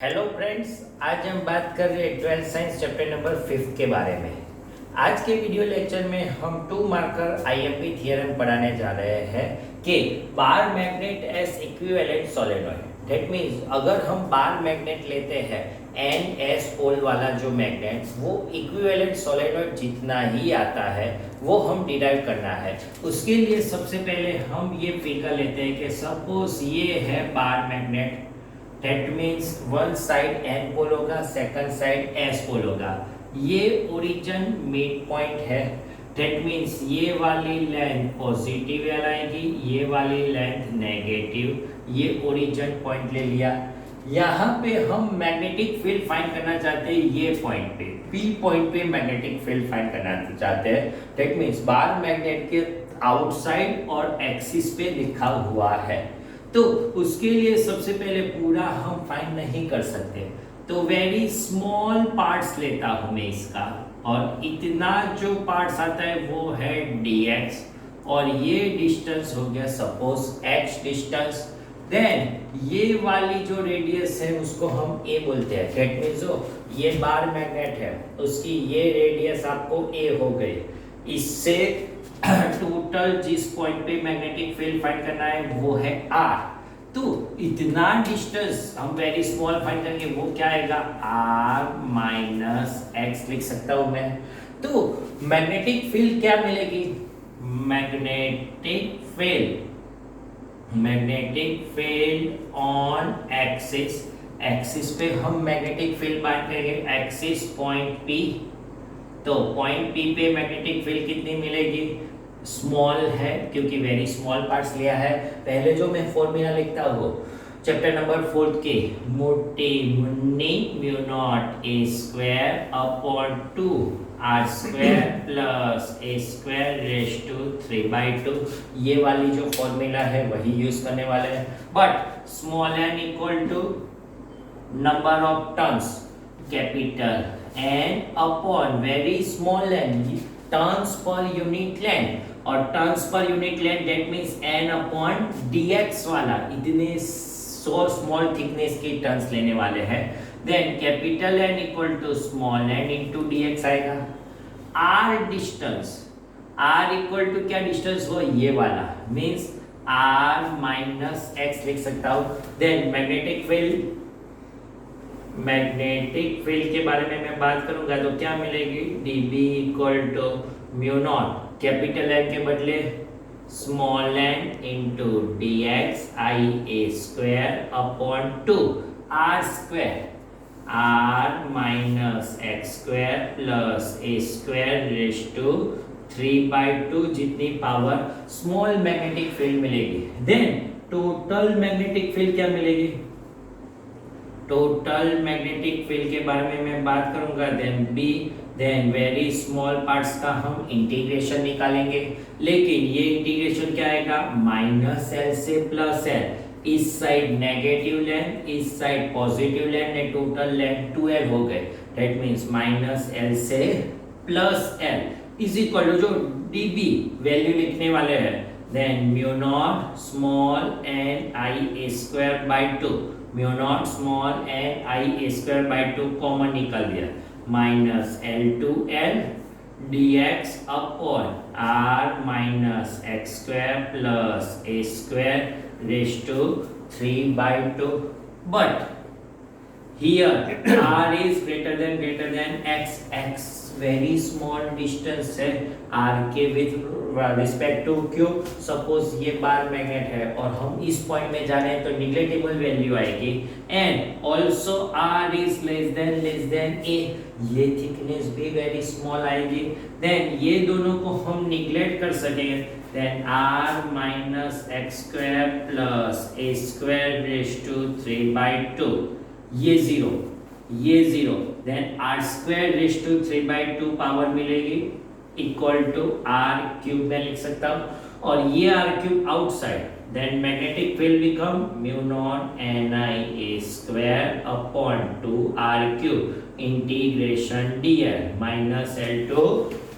Hello friends, आज हम बात कर रहे हैं 12th साइंस चैप्टर नंबर 5 के बारे में। आज के वीडियो लेक्चर में हम 2 मार्कर आईएमपी थ्योरम पढ़ाने जा रहे हैं कि bar magnet as equivalent solenoid. That means अगर हम बार मैग्नेट लेते हैं एन एस पोल वाला जो मैग्नेट, वो इक्विवेलेंट सोलेनॉइड जितना ही आता है वो हम डिराइव करना है। उसके लिए सबसे पहले हम ये फिगर लेते हैं कि सपोज ये है bar magnet. That means one side N पोल होगा, second side S पोल होगा। ये ओरिजिन मिड पॉइंट है। That means ये वाली लेंथ पॉजिटिव आएगी, ये वाली लेंथ नेगेटिव। ये ओरिजिन पॉइंट ले लिया। यहाँ पे हम मैग्नेटिक फील्ड फाइंड करना चाहते हैं, ये पॉइंट पे P पॉइंट पे मैग्नेटिक फील्ड फाइंड करना चाहते हैं। That means बार मैग्नेट के आउटसाइड और एक्सिस पे लिखा हुआ है, तो उसके लिए सबसे पहले पूरा हम फाइंड नहीं कर सकते, तो वेरी स्मॉल पार्ट्स लेता हूं मैं इसका, और इतना जो पार्ट्स आता है वो है dx, और ये डिस्टेंस हो गया सपोज h डिस्टेंस। देन ये वाली जो रेडियस है उसको हम a बोलते हैं। दैट मींस जो ये बार मैग्नेट है उसकी ये रेडियस आपको a हो गई। इससे टोटल जिस पॉइंट पे मैग्नेटिक फील्ड फाइंड करना है वो है r। तो इतना डिस्टेंस हम वेरी स्मॉल फाइंड करेंगे, वो क्या आएगा r माइनस एक्स लिख सकता हूं मैं। तो मैग्नेटिक फील्ड क्या मिलेगी, magnetic field on axis. Axis पे हम मैग्नेटिक फील्ड बांट करेंगे, एक्सिस पॉइंट P। तो पॉइंट P पे मैग्नेटिक फील्ड कितनी मिलेगी, स्मॉल है क्योंकि वेरी स्मॉल पार्ट्स लिया है। पहले जो मैं फॉर्मूला लिखता हूँ चैप्टर नंबर 4 के, मोटे मुन्नी mu naught a square upon 2 R square plus a square raise to 3/2, ये वाली जो फॉर्मूला है वही यूज करने वाले हैं। But small n equal to number of turns capital n upon very small n turns per unit length, और turns per unit length that means n upon dx वाला, इतने सो स्मॉल थिकनेस की turns लेने वाले हैं। Then capital N equal to small n into dx आएगा। r distance, r equal to क्या distance हो, ये वाला मींस r माइनस x लिख सकता हूं। देन मैग्नेटिक फील्ड के बारे में मैं बात करूंगा तो क्या मिलेगी, dB equal to mu naught capital N के बदले small n into dx i a square upon 2 r square r minus x square plus a square raise to 3/2 जितनी पावर स्मॉल मैग्नेटिक फील्ड मिलेगी। देन टोटल मैग्नेटिक फील्ड क्या मिलेगी, total magnetic field के बारे में मैं बात करूंगा। देन वेरी स्मॉल पार्ट्स का हम इंटीग्रेशन निकालेंगे, लेकिन ये इंटीग्रेशन क्या आएगा, माइनस एल से प्लस एल। इस साइड नेगेटिव लेंथ, इस साइड पॉजिटिव लेंथ, ने टोटल लेंथ 2l हो गए। दैट मींस माइनस एल से plus L is equal to जो dB वैल्यू लिखने वाले हैं, then mu naught small n i a square by 2, mu naught small n i a square by 2 common निकल दिया, minus L to L dx upon r minus x square plus a square raise to 3/2। But here r is greater than x very small distance है r के with respect to q। Suppose ये bar magnet है और हम इस point में जा रहे हैं तो निगलेक्टेबल वैल्यू आएगी, and also r is less than a, ये थिकनेस भी वेरी स्मॉल आएगी। देन ये दोनों को हम निगलेक्ट कर सकेंगे, then r minus x square plus a square raise to 3/2, ये जीरो, then r square raise to 3/2 power मिलेगी इक्वल टू r क्यूब में लिख सकता हूं, और ये r cube outside, then magnetic field become mu naught ni a square upon 2r cube integration dl minus l to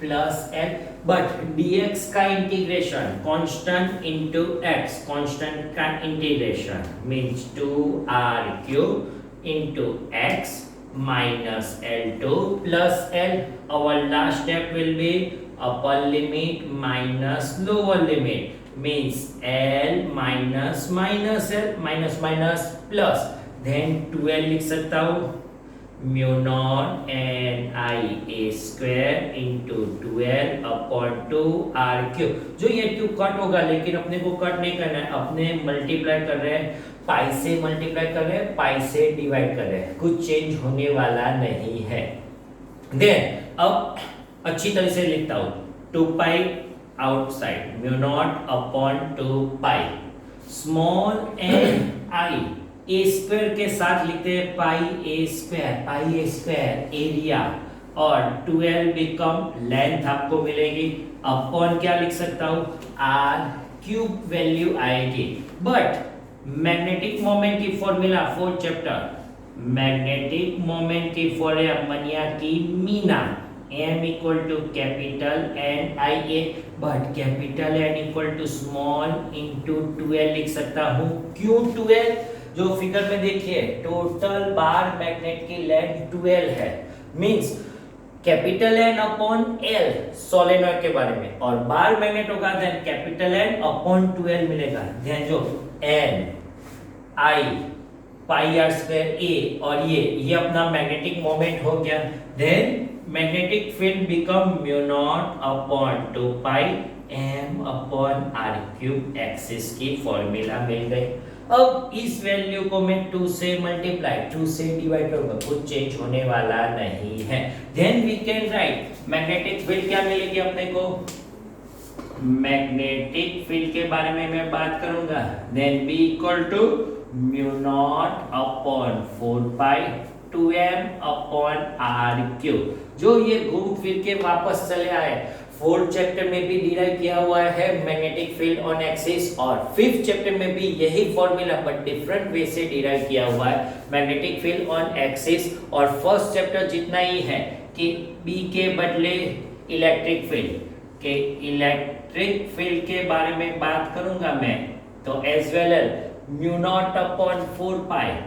plus l। But dx का integration constant into x, constant का integration means 2r cube into x minus L2 plus L. Our last step will be upper limit minus lower limit, means L minus minus L minus minus plus, then 2L लिख सकता हूँ mu naught N आई ए square into 12 upon 2 R cube. जो ये cube cut होगा, लेकिन अपने को cut नहीं करना है, अपने मल्टीप्लाई कर रहे हैं, पाई से मल्टीप्लाई कर रहे हैं, पाई से डिवाइड कर रहे हैं, कुछ चेंज होने वाला नहीं है। देन अब अच्छी तरह से लिखता हूं 2 pi outside mu naught upon 2 pi small n आई ए स्क्वायर के साथ लिखते हैं पाई ए स्क्वायर एरिया, और 2L बिकम लेंथ आपको मिलेगी, अपॉन क्या लिख सकता हूं आर क्यूब वैल्यू आएगी। बट मैग्नेटिक मोमेंट की formula 4th chapter, magnetic moment की फॉर्मूला मनिया की मीना m equal to capital N I A, but capital N equal to small into 2L लिख सकता हूं। क्यों 2L? जो फिगर में देखिए टोटल बार मैग्नेट की लेंथ 12 है, means capital n upon l solenoid के बारे में, और बार मैग्नेट होगा देन कैपिटल एन अपॉन 12 मिलेगा। ध्यान जो n i pi r square a, और ये अपना मैग्नेटिक मोमेंट हो गया। Then magnetic field become mu naught upon 2 pi m upon are cube axis की फॉर्मूला मिल गई। अब इस वैल्यू को मैं 2 से मल्टीप्लाई 2 से डिवाइड करूंगा, कुछ चेंज होने वाला नहीं है। Then we can write magnetic field क्या मिलेगी अपने को, मैग्नेटिक फील्ड के बारे में मैं बात करूंगा। Then B equal to mu naught upon 4 pi 2m upon are cube. जो ये घूम फिर के वापस चले आए, 4th चैप्टर में भी डिराइव किया हुआ है मैग्नेटिक फील्ड ऑन एक्सिस, और 5th चैप्टर में भी यही फॉर्मूला बट डिफरेंट वे से डिराइव किया हुआ है मैग्नेटिक फील्ड ऑन एक्सिस। और 1st चैप्टर जितना ही है कि B के बदले इलेक्ट्रिक फील्ड के, इलेक्ट्रिक फील्ड के बारे में बात करूंगा मैं, तो as well as mu naught upon 4 pi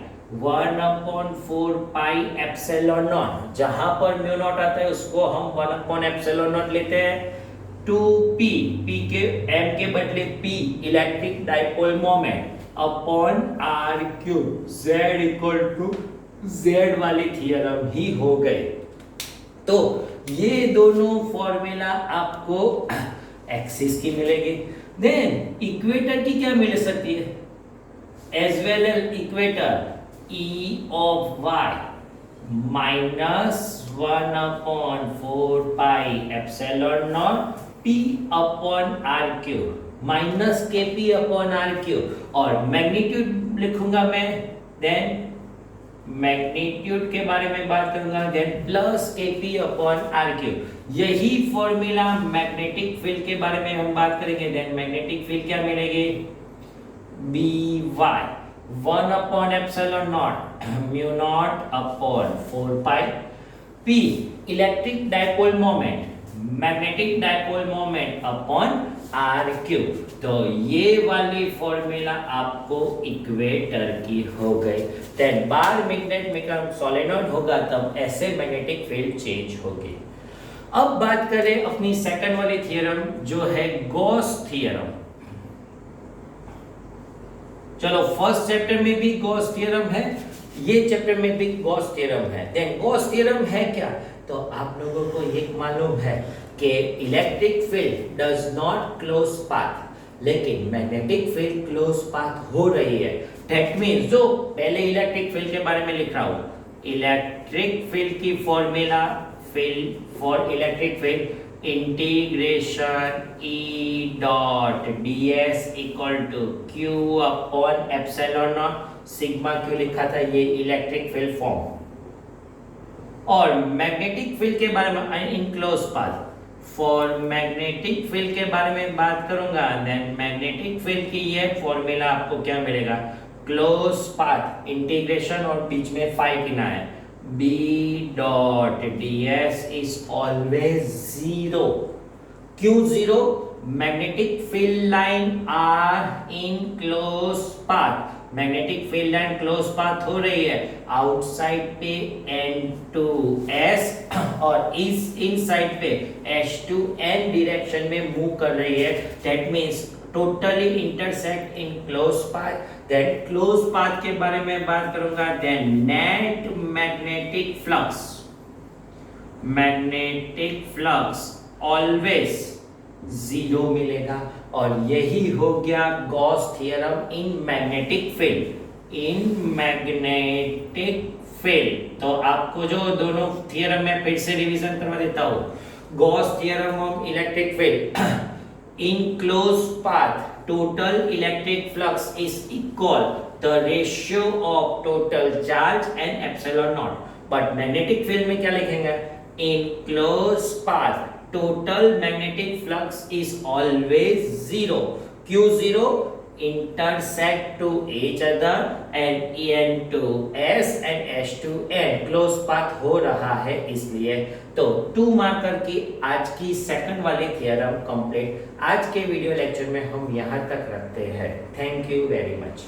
1 upon 4 pi epsilon naught, जहां पर म्यू नॉट आता है उसको हम 1 अपॉन एप्सिलॉन नॉट लेते हैं। 2p p के m के बदले p electric dipole moment upon r cube, z equal to z वाली थ्योरम ही हो गए। तो ये दोनों फॉर्मूला आपको एक्सिस की मिलेगी। देन इक्वेटर की क्या मिल सकती है, as well as equator E of y minus 1 upon 4 pi epsilon naught p upon r cube minus kp upon r cube, और मैग्नीट्यूड लिखूंगा मैं, देन मैग्नीट्यूड के बारे में बात करूंगा, देन plus kp upon r cube। यही फॉर्मूला मैग्नेटिक फील्ड के बारे में हम बात करेंगे। देन मैग्नेटिक फील्ड क्या मिलेगी, by 1 upon epsilon naught mu naught upon 4 pi p electric dipole moment, magnetic dipole moment upon r cube. तो ये वाली फॉर्मूला आपको इक्वेटर की हो गई। देन बार मैग्नेट में सोलेनॉइड होगा तब ऐसे मैग्नेटिक फील्ड चेंज होगी। अब बात करें अपनी सेकंड वाली थ्योरम जो है गॉस थ्योरम। चलो 1st चैप्टर में भी गॉस थ्योरम है, ये चैप्टर में भी गॉस थ्योरम है। देन गॉस थ्योरम है क्या, तो आप लोगों को ये मालूम है कि electric field does not close path, लेकिन मैग्नेटिक फील्ड क्लोज पाथ हो रही है। दैट मींस जो पहले इलेक्ट्रिक फील्ड के बारे में लिख रहा हूं, इलेक्ट्रिक फील्ड की formula field for electric field integration E dot ds equal to Q upon epsilon naught, sigma Q लिखा था, ये इलेक्ट्रिक फील्ड फॉर्म। और मैग्नेटिक फील्ड के बारे में enclose path, for magnetic field के बारे में बात करूंगा। देन मैग्नेटिक फील्ड की ये फॉर्मूला आपको क्या मिलेगा, क्लोज पाथ इंटीग्रेशन, और बीच में फाई गिना है, B dot ds is always 0. क्यों 0? Magnetic field line are in close path. Magnetic field and close path हो रही है आउटसाइड पे N2S और इस इनसाइड पे H2N डायरेक्शन में मूव कर रही है, that means totally intersect in close path. Then close path के बारे में बात करूंगा, then net magnetic flux always zero मिलेगा। और यही हो गया Gauss theorem in magnetic field. तो आपको जो दोनों थ्योरम में फिर से रिवीजन करवा देता हूं। Gauss theorem of electric field in close path total electric flux is equal the ratio of total charge and epsilon naught। but magnetic field में क्या लिखेंगे, in closed path total magnetic flux is always zero। क्यों zero? intersect to each other and N2S and H2N close path हो रहा है इसलिए। तो 2 marker की आज की सेकंड वाली थ्योरम कंप्लीट। आज के वीडियो लेक्चर में हम यहाँ तक रखते हैं। Thank you very much.